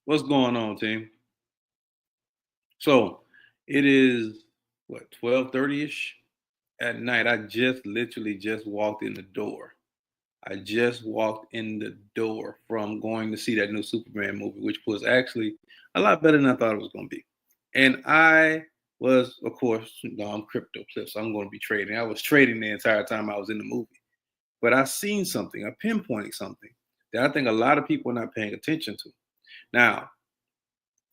What's going on, team? So it is what 12:30ish at night. I just literally just walked in the door. I just walked in the door from going to see that new Superman movie, which was actually a lot better than I thought it was going to be. And I was, of course, I'm crypto clip, so I'm going to be trading. I was trading the entire time I was in the movie, but I seen something, I pinpointed something that I think a lot of people are not paying attention to. Now,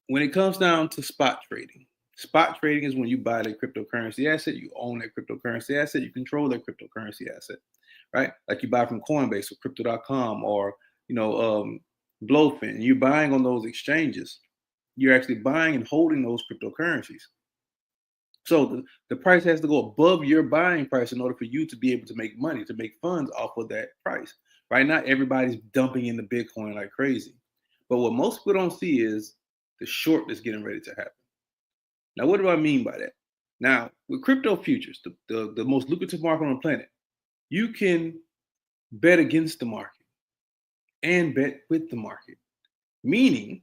when it comes down to spot trading is when you buy that cryptocurrency asset, you own that cryptocurrency asset, you control that cryptocurrency asset, right? Like you buy from Coinbase or crypto.com or, you know, Blowfin. You're buying on those exchanges. You're actually buying and holding those cryptocurrencies. So the price has to go above your buying price in order for you to be able to make money, to make funds off of that price. Right now, everybody's dumping into Bitcoin like crazy. But what most people don't see is the short that's getting ready to happen. Now, what do I mean by that? Now, with crypto futures, the most lucrative market on the planet, you can bet against the market and bet with the market. Meaning,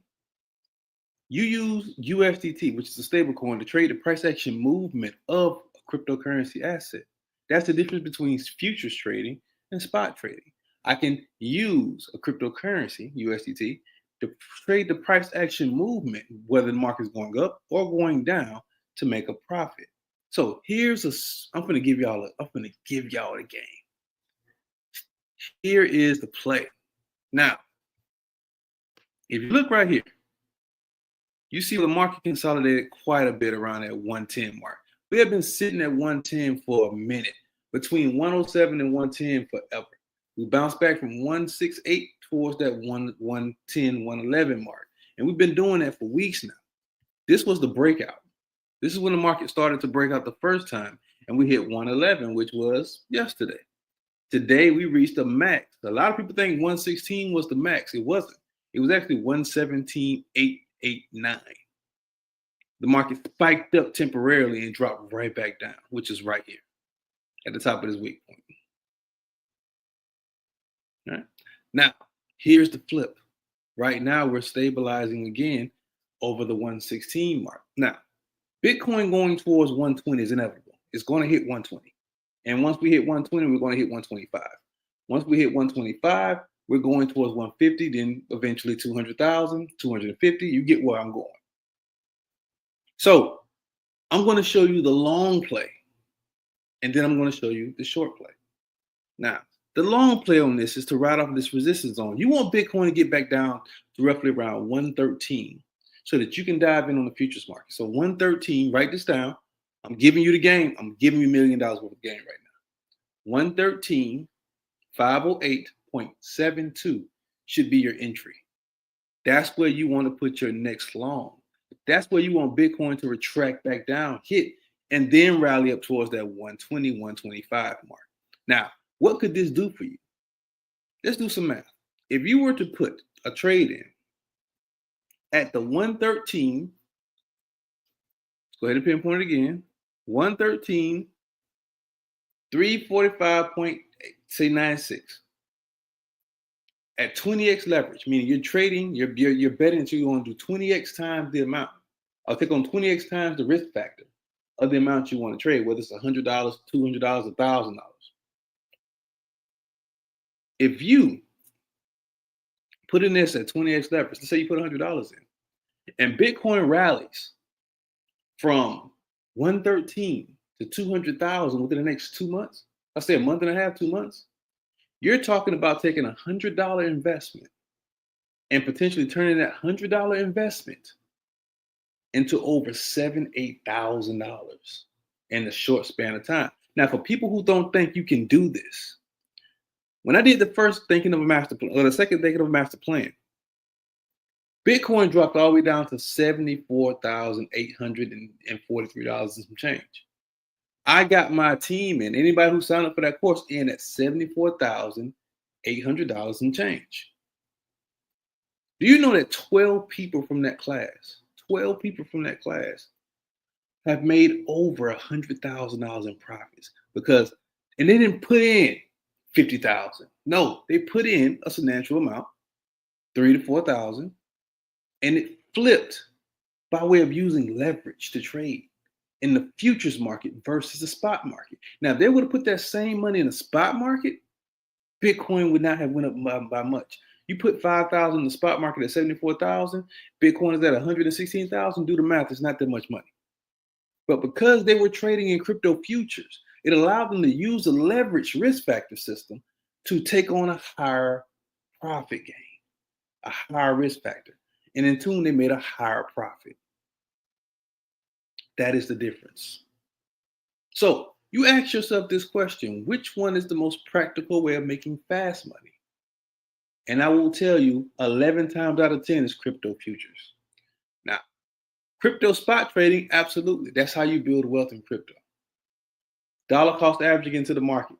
you use USDT, which is a stable coin, to trade the price action movement of a cryptocurrency asset. That's the difference between futures trading and spot trading. I can use a cryptocurrency, USDT, to trade the price action movement, whether the market is going up or going down, to make a profit. So I'm gonna give y'all the game. Here is the play. Now, if you look right here, you see the market consolidated quite a bit around that 110 mark. We have been sitting at 110 for a minute, between 107 and 110 forever. We bounced back from 168 towards that 110, 111 mark. And we've been doing that for weeks now. This was the breakout. This is when the market started to break out the first time, and we hit 111, which was yesterday. Today, we reached a max. A lot of people think 116 was the max. It wasn't. It was actually 117,889. The market spiked up temporarily and dropped right back down, which is right here at the top of this weak point. All right. Now, here's the flip. Right now, we're stabilizing again over the 116 mark. Now, Bitcoin going towards 120 is inevitable. It's going to hit 120. And once we hit 120, we're going to hit 125. Once we hit 125, we're going towards 150, then eventually 200,000, 250. You get where I'm going. So I'm going to show you the long play, and then I'm going to show you the short play. Now, the long play on this is to ride off this resistance zone. You want Bitcoin to get back down to roughly around 113 so that you can dive in on the futures market. So 113, write this down. I'm giving you the game. I'm giving you $1 million worth of game right now. 113,508.72 should be your entry. That's where you want to put your next long. That's where you want Bitcoin to retract back down, hit, and then rally up towards that 120, 125 mark. Now, what could this do for you? Let's do some math. If you were to put a trade in at the 113, let's go ahead and pinpoint it again, 113, 345.96 at 20x leverage, meaning you're trading, you're betting that you're going to do 20x times the amount. I'll take on 20x times the risk factor of the amount you want to trade, whether it's $100, $200, $1,000. If you put in this at 20x leverage, let's say you put $100 in, and Bitcoin rallies from 113 to 200,000 within the next 2 months, I say a month and a half, 2 months, you're talking about taking a $100 investment and potentially turning that $100 investment into over $7,000, $8,000 in a short span of time. Now, for people who don't think you can do this, when I did the first thinking of a master plan, or the second thinking of a master plan, Bitcoin dropped all the way down to $74,843 and some change. I got my team and anybody who signed up for that course in at $74,800 and change. Do you know that 12 people from that class have made over $100,000 in profits and they didn't put in 50,000. No, they put in a substantial amount, 3,000 to 4,000, And it flipped by way of using leverage to trade in the futures market versus the spot market. Now, if they would have put that same money in the spot market, Bitcoin would not have went up by much. You put 5,000 in the spot market at 74,000, Bitcoin is at 116,000. Do the math, it's not that much money. But because they were trading in crypto futures, it allowed them to use the leverage risk factor system to take on a higher profit gain, a higher risk factor. And in turn, they made a higher profit. That is the difference. So you ask yourself this question: which one is the most practical way of making fast money? And I will tell you 11 times out of 10 is crypto futures. Now, crypto spot trading, absolutely. That's how you build wealth in crypto. Dollar cost averaging into the market,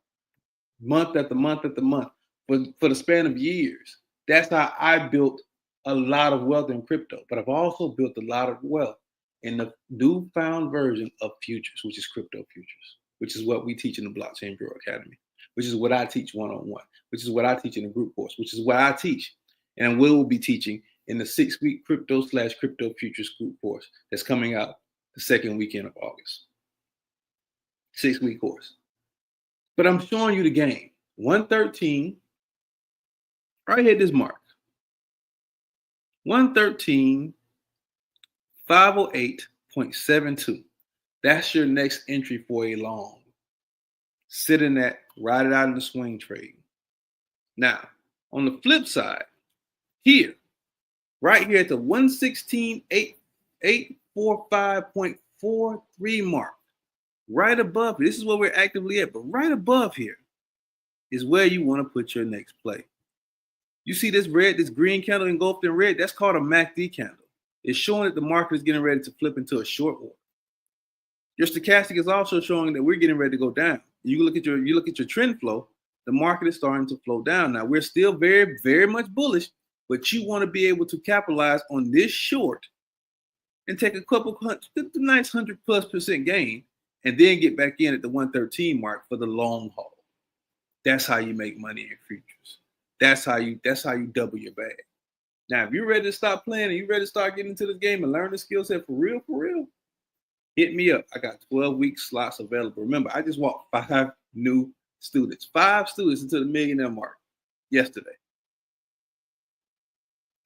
month after month after month, for the span of years. That's how I built a lot of wealth in crypto. But I've also built a lot of wealth in the newfound version of futures, which is crypto futures, which is what we teach in the Blockchain Bureau Academy, which is what I teach one-on-one, which is what I teach in the group course, which is what I teach and will be teaching in the 6-week crypto/crypto futures group course that's coming out the second weekend of August. 6-week course. But I'm showing you the game. 113, right here, this mark. 113, 508.72. That's your next entry for a long. Sit in that, ride it out in the swing trade. Now, on the flip side, here, right here at the 116,845.43 mark, right above, this is where we're actively at, but right above here is where you want to put your next play. You see this red, this green candle engulfed in red? That's called a MACD candle. It's showing that the market is getting ready to flip into a short order. Your stochastic is also showing that we're getting ready to go down. You look at your trend flow, the market is starting to flow down. Now, we're still very, very much bullish, but you want to be able to capitalize on this short and take a nice 100+% gain, and then get back in at the 113 mark for the long haul. That's how you make money in futures. That's how you double your bag. Now, if you're ready to stop playing and you're ready to start getting into this game and learn the skill set for real, hit me up. I got 12-week slots available. Remember, I just walked 5 new students, 5 students into the millionaire mark yesterday.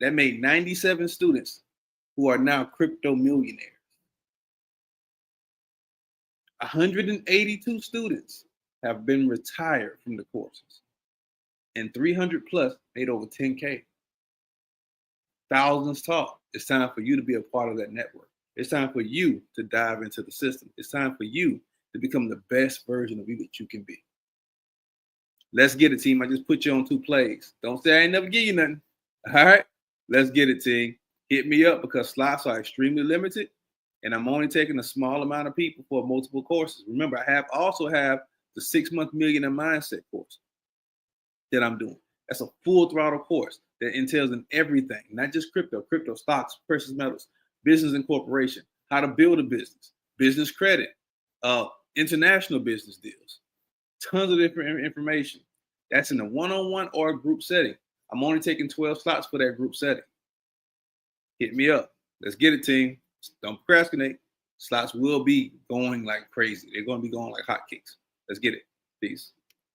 That made 97 students who are now crypto millionaires. 182 students have been retired from the courses, and 300 plus made over 10K. Thousands taught. It's time for you to be a part of that network. It's time for you to dive into the system. It's time for you to become the best version of you that you can be. Let's get it, team. I just put you on 2 plays. Don't say I ain't never give you nothing. All right? Let's get it, team. Hit me up because slots are extremely limited, and I'm only taking a small amount of people for multiple courses. Remember, I also have the 6-month millionaire mindset course that I'm doing. That's a full throttle course that entails in everything, not just crypto stocks, precious metals, business incorporation, how to build a business, business credit, international business deals, tons of different information. That's in a one-on-one or a group setting. I'm only taking 12 slots for that group setting. Hit me up. Let's get it, team. Don't procrastinate. Slots will be going like crazy. They're going to be going like hotcakes. Let's get it. Peace.